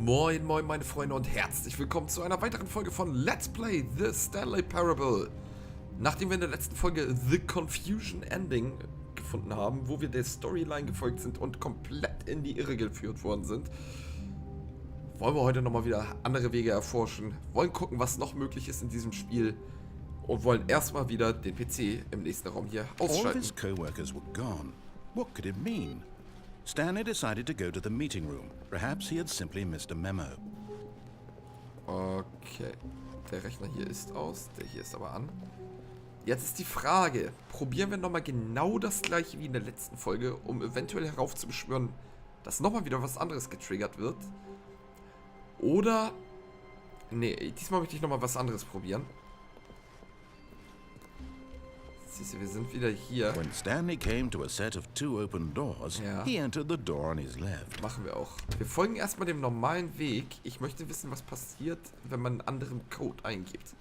Moin moin meine Freunde und herzlich willkommen zu einer weiteren Folge von Let's Play The Stanley Parable. Nachdem wir in der letzten Folge The Confusion Ending gefunden haben, wo wir der Storyline gefolgt sind und komplett in die Irre geführt worden sind, wollen wir heute nochmal wieder andere Wege erforschen, wollen gucken, was noch möglich ist in diesem Spiel und wollen erstmal wieder den PC im nächsten Raum hier ausschalten. All of his co-workers were gone. What could it mean? Stanley decided to go to the meeting room. Perhaps he had simply missed a memo. Okay, der Rechner hier ist aus, der hier ist aber an. Jetzt ist die Frage, probieren wir nochmal genau das gleiche wie in der letzten Folge, um eventuell heraufzubeschwören, dass nochmal wieder was anderes getriggert wird? Oder, nee, diesmal möchte ich nochmal was anderes probieren. Siehst du, wir sind wieder hier. When Stanley came to a set of two open doors, he entered the door on his left. Machen wir auch. Wir folgen erstmal dem normalen Weg. Ich möchte wissen, was passiert, wenn man einen anderen Code eingibt.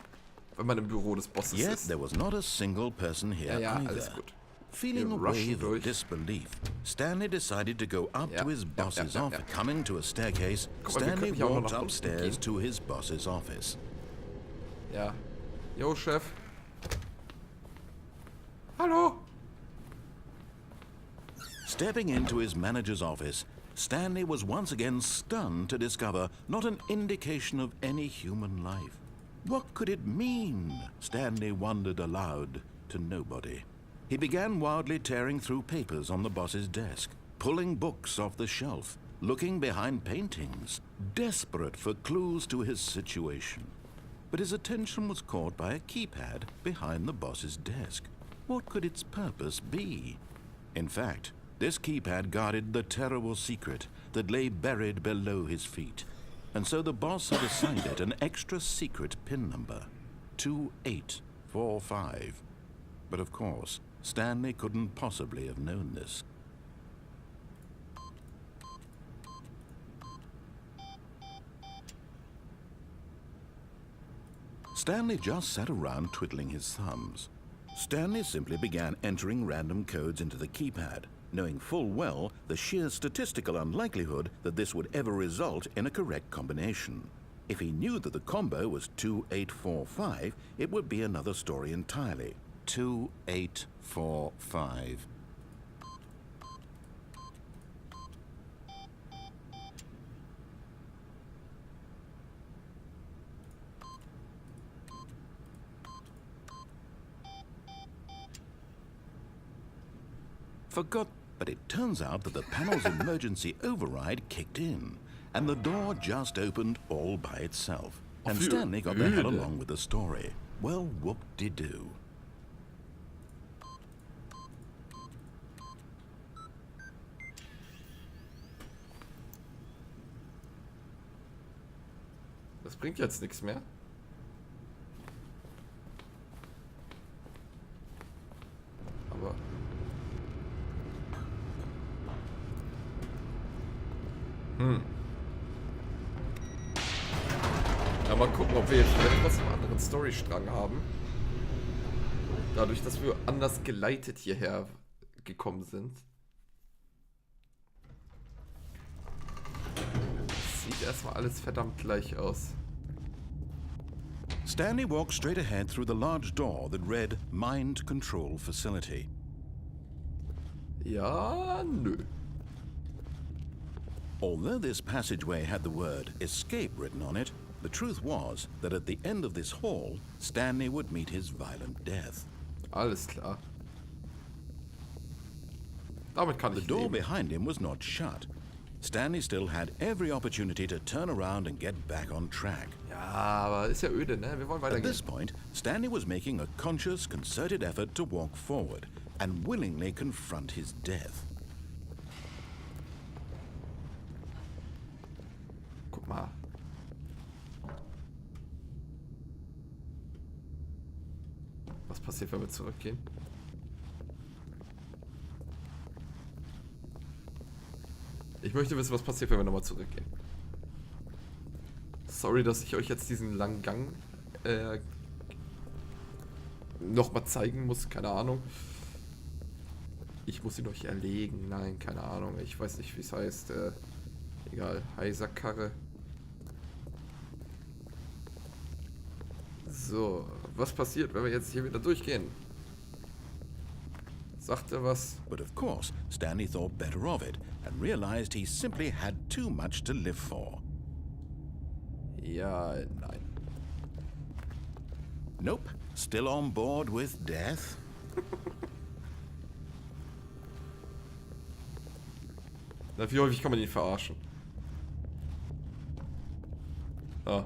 Wenn man im Büro des Bosses Yet ist. there was not a single person here Ja, either. alles gut. Feeling a wave of disbelief, Stanley decided to go up to his boss's office. Coming to a staircase, Stanley walked upstairs to his boss's office. Ja. Jo, Chef. Hallo. Stepping into his manager's office, Stanley was once again stunned to discover not an indication of any human life. What could it mean? Stanley wondered aloud to nobody. He began wildly tearing through papers on the boss's desk, pulling books off the shelf, looking behind paintings, desperate for clues to his situation. But his attention was caught by a keypad behind the boss's desk. What could its purpose be? In fact, this keypad guarded the terrible secret that lay buried below his feet. And so the boss had assigned it an extra secret PIN number, 2845. But of course, Stanley couldn't possibly have known this. Stanley just sat around twiddling his thumbs. Stanley simply began entering random codes into the keypad, knowing full well the sheer statistical unlikelihood that this would ever result in a correct combination. If he knew that the combo was 2845, it would be another story entirely. 2845. Forgot, but it turns out that the panel's emergency override kicked in, and the door just opened all by itself. And Stanley got the hell along with the story. Well, whoop-de-doo. Das bringt jetzt nichts mehr. Aber... Ja, mal gucken, ob wir jetzt vielleicht was einen anderen Storystrang haben. Dadurch, dass wir anders geleitet hierher gekommen sind. Sieht erstmal alles verdammt gleich aus. Stanley walked straight ahead through the large door that read Mind Control Facility. Ja, nö. Although this passageway had the word escape written on it, the truth was that at the end of this hall, Stanley would meet his violent death. Alles klar. Damit kann ich The door leben. behind him was not shut. Stanley still had every opportunity to turn around and get back on track. Ja, aber ist ja öde, ne? Wir wollen At weitergehen. this point, Stanley was making a conscious, concerted effort to walk forward and willingly confront his death. Guck mal. Was passiert, wenn wir zurückgehen? Ich möchte wissen, was passiert, wenn wir nochmal zurückgehen. Sorry, dass ich euch jetzt diesen langen Gang nochmal zeigen muss. Keine Ahnung. Ich muss ihn euch erlegen. Nein, keine Ahnung. Ich weiß nicht, wie es heißt. Egal. Heiserkarre. So, was passiert, wenn wir jetzt hier wieder durchgehen? Sagt er was? But of course, Stanley thought better of it and realized he simply had too much to live for. Ja, nein. Nope, still on board with death. Na, wie häufig kann man ihn verarschen? Ah.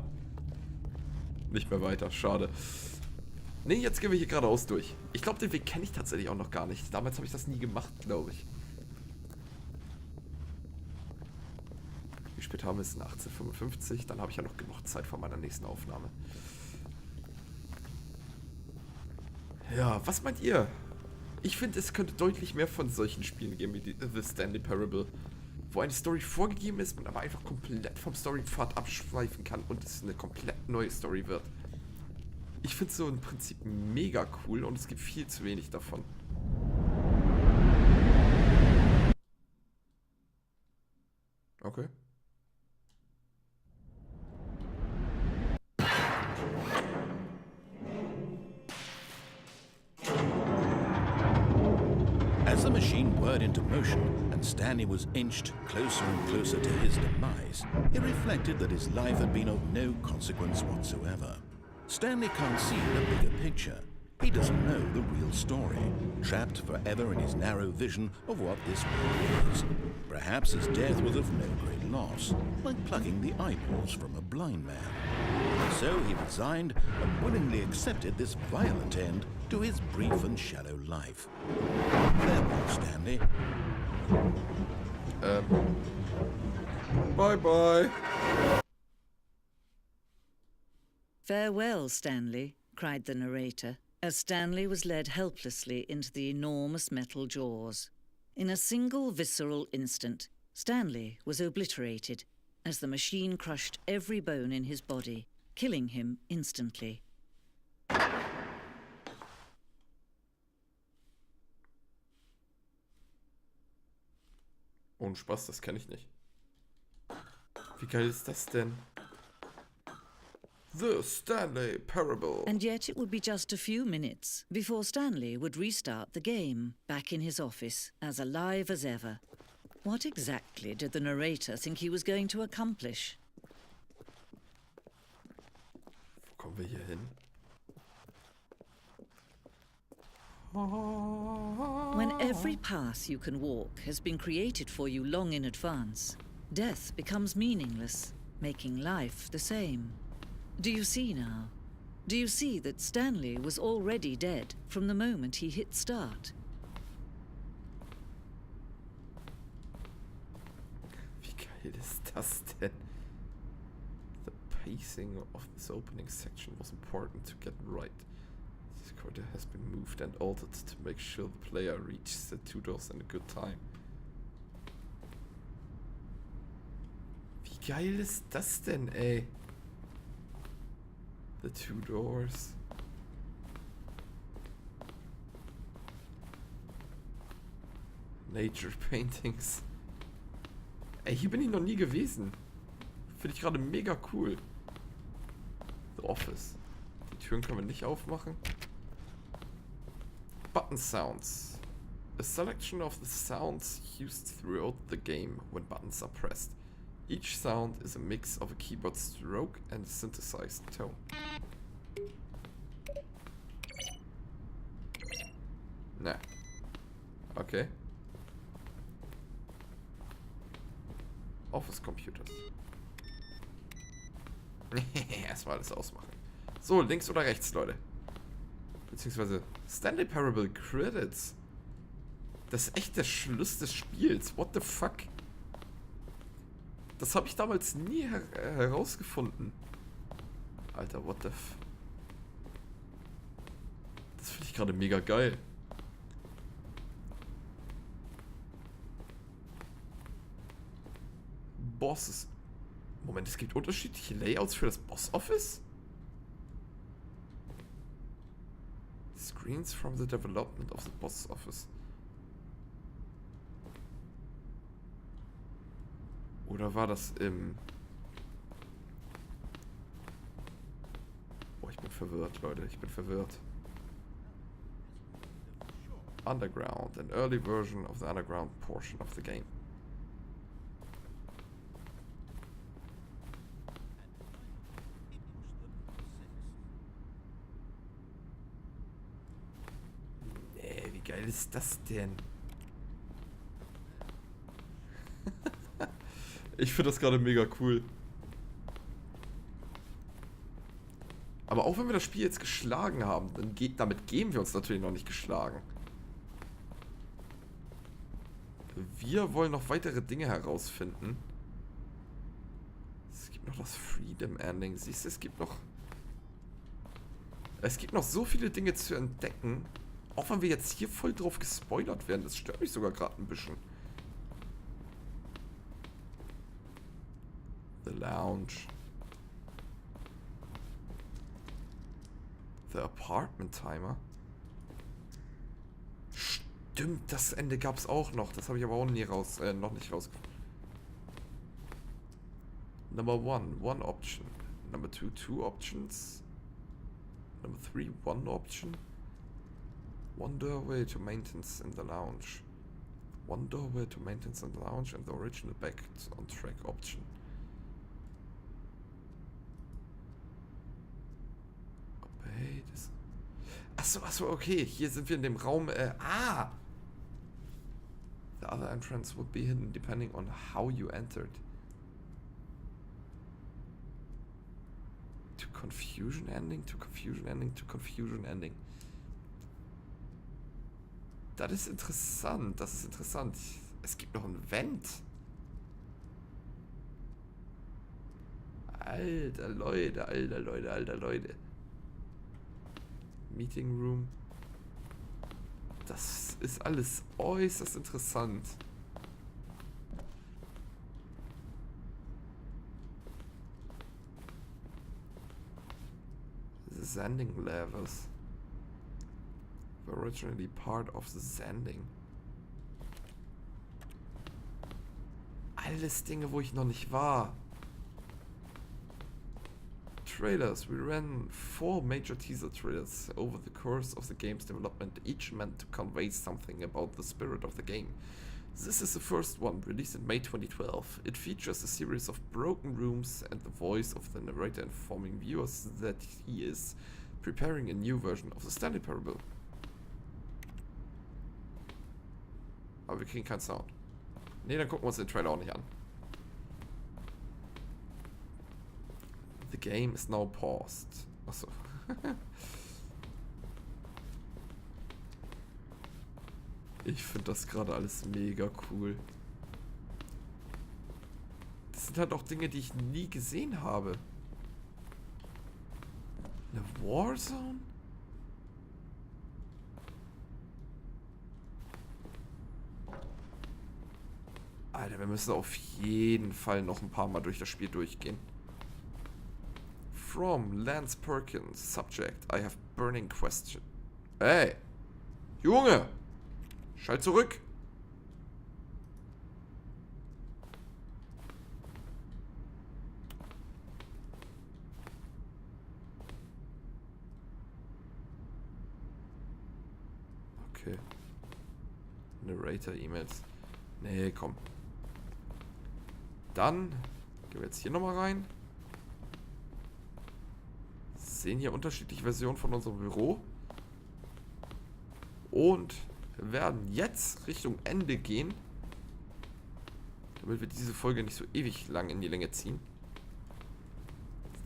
Nicht mehr weiter, schade. Ne, jetzt gehen wir hier geradeaus durch. Ich glaube, den Weg kenne ich tatsächlich auch noch gar nicht. Damals habe ich das nie gemacht, glaube ich. Wie spät haben wir es? 18:55. Dann habe ich ja noch genug Zeit vor meiner nächsten Aufnahme. Ja, was meint ihr? Ich finde, es könnte deutlich mehr von solchen Spielen geben wie The Stanley Parable, wo eine Story vorgegeben ist, man aber einfach komplett vom Storypfad abschweifen kann und es eine komplett neue Story wird. Ich finde es so im Prinzip mega cool und es gibt viel zu wenig davon. Okay. As the machine whirred into motion and Stanley was inched closer and closer to his demise, he reflected that his life had been of no consequence whatsoever. Stanley can't see the bigger picture. He doesn't know the real story, trapped forever in his narrow vision of what this world is. Perhaps his death was of no great loss, like plucking the eyeballs from a blind man. So he resigned and willingly accepted this violent end to his brief and shallow life. Farewell, Stanley. Bye-bye. "Farewell, Stanley," cried the narrator, as Stanley was led helplessly into the enormous metal jaws. In a single visceral instant, Stanley was obliterated as the machine crushed every bone in his body, killing him instantly. Ohne Spaß, das kenne ich nicht. Wie geil ist das denn? The Stanley Parable. And yet it would be just a few minutes before Stanley would restart the game, back in his office, as alive as ever. What exactly did the narrator think he was going to accomplish? Wo kommen wir hier hin? When every path you can walk has been created for you long in advance, death becomes meaningless, making life the same. Do you see now? Do you see that Stanley was already dead from the moment he hit start? Wie geil ist das denn? The pacing of this opening section was important to get right. This quarter has been moved and altered to make sure the player reaches the two doors in a good time. Wie geil ist das denn, ey? The two doors. Nature Paintings. Ey, hier bin ich noch nie gewesen. Finde ich gerade mega cool. The Office. Die Türen können wir nicht aufmachen. Button Sounds. A selection of the sounds used throughout the game when buttons are pressed. Each sound is a mix of a keyboard stroke and a synthesized tone. Na. Okay. Office Computers. Erstmal alles ausmachen. So, links oder rechts, Leute? Beziehungsweise Stanley Parable Credits. Das ist echt der Schluss des Spiels. What the fuck? Das habe ich damals nie herausgefunden. Alter, what the f... Das finde ich gerade mega geil. Bosses. Moment, es gibt unterschiedliche Layouts für das Boss Office? Screens from the development of the Boss Office. Oder war das im... Oh, ich bin verwirrt, Leute. Ich bin verwirrt. Underground. An early version of the underground portion of the game. Nee, wie geil ist das denn? Ich finde das gerade mega cool. Aber auch wenn wir das Spiel jetzt geschlagen haben, dann damit geben wir uns natürlich noch nicht geschlagen. Wir wollen noch weitere Dinge herausfinden. Es gibt noch das Freedom Ending. Siehst du, es gibt noch so viele Dinge zu entdecken. Auch wenn wir jetzt hier voll drauf gespoilert werden. Das stört mich sogar gerade ein bisschen. The Lounge. The Apartment Timer. Stimmt, das Ende gab es auch noch. Das habe ich aber auch noch nicht rausgefunden. Number 1, one option. Number 2, two options. Number 3, one option. One doorway to maintenance in the lounge. One doorway to maintenance in the lounge and the original back on track option. Okay, das... Achso, okay. Hier sind wir in dem Raum. The other entrance would be hidden depending on how you entered. To confusion ending, to confusion ending, to confusion ending. Das ist interessant, das ist interessant. Es gibt noch ein Vent. Alter Leute. Meeting Room. Das ist alles äußerst interessant. The Sanding levels were originally part of the sanding. Alles Dinge, wo ich noch nicht war. Trailers. We ran 4 major teaser trailers over the course of the game's development, each meant to convey something about the spirit of the game. This is the first one, released in May 2012. It features a series of broken rooms and the voice of the narrator informing viewers that he is preparing a new version of the Stanley Parable. Aber wir kriegen keinen Sound. Ne, dann gucken wir uns den Trailer auch nicht an. The game is now paused. Achso. Ich finde das gerade alles mega cool. Das sind halt auch Dinge, die ich nie gesehen habe. Eine Warzone? Alter, wir müssen auf jeden Fall noch ein paar Mal durch das Spiel durchgehen. From Lance Perkins, Subject, I have burning question. Ey, Junge, schalt zurück. Okay. Narrator-E-Mails. Nee, komm. Dann gehen wir jetzt hier nochmal rein. Sehen hier unterschiedliche Versionen von unserem Büro. Und werden jetzt Richtung Ende gehen. Damit wir diese Folge nicht so ewig lang in die Länge ziehen.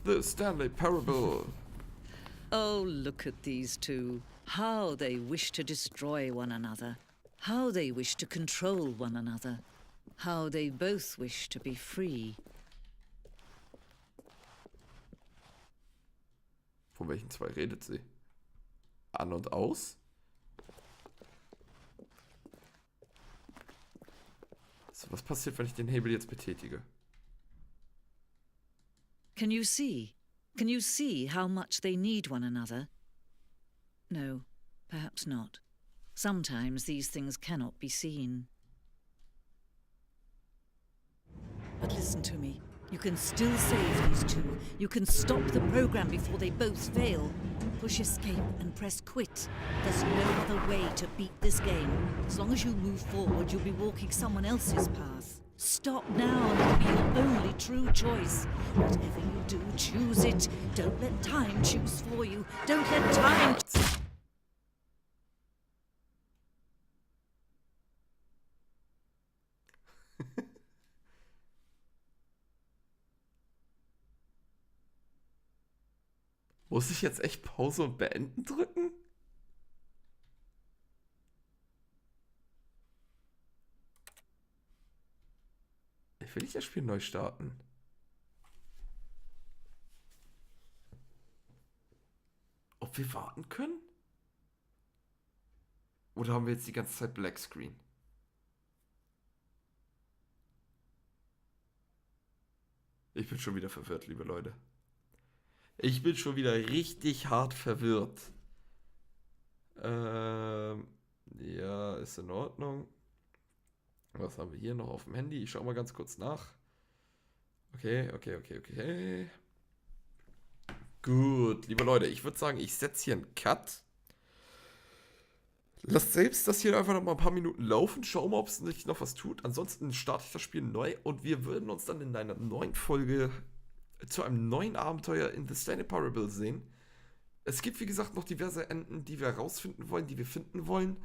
The Stanley Parable. Oh, look at these two. How they wish to destroy one another. How they wish to control one another. How they both wish to be free. Von welchen zwei redet sie? An und aus? So, was passiert, wenn ich den Hebel jetzt betätige? Can you see? Can you see how much they need one another? No, perhaps not. Sometimes these things cannot be seen. But listen to me. You can still save these two. You can stop the program before they both fail. Push escape and press quit. There's no other way to beat this game. As long as you move forward, you'll be walking someone else's path. Stop now and it'll be your only true choice. Whatever you do, choose it. Don't let time choose for you. Don't let time... Muss ich jetzt echt Pause und Beenden drücken? Ich will nicht das Spiel neu starten. Ob wir warten können? Oder haben wir jetzt die ganze Zeit Black Screen? Ich bin schon wieder verwirrt, liebe Leute. Ich bin schon wieder richtig hart verwirrt. Ja, ist in Ordnung. Was haben wir hier noch auf dem Handy? Ich schaue mal ganz kurz nach. Okay. Gut, liebe Leute, ich würde sagen, ich setze hier einen Cut. Lasst selbst das hier einfach noch mal ein paar Minuten laufen. Schau mal, ob es nicht noch was tut. Ansonsten starte ich das Spiel neu und wir würden uns dann in einer neuen Folge zu einem neuen Abenteuer in The Stanley Parable sehen. Es gibt, wie gesagt, noch diverse Enden, die wir herausfinden wollen, die wir finden wollen.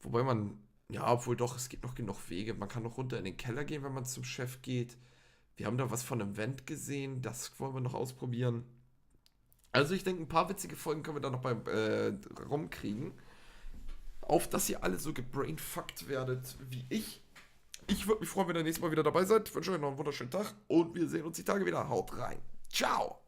Wobei man, ja, obwohl doch, es gibt noch genug Wege. Man kann noch runter in den Keller gehen, wenn man zum Chef geht. Wir haben da was von einem Vent gesehen, das wollen wir noch ausprobieren. Also ich denke, ein paar witzige Folgen können wir da noch beim rumkriegen. Auf dass ihr alle so gebrainfuckt werdet wie ich. Ich würde mich freuen, wenn ihr nächstes Mal wieder dabei seid. Ich wünsche euch noch einen wunderschönen Tag und wir sehen uns die Tage wieder. Haut rein. Ciao.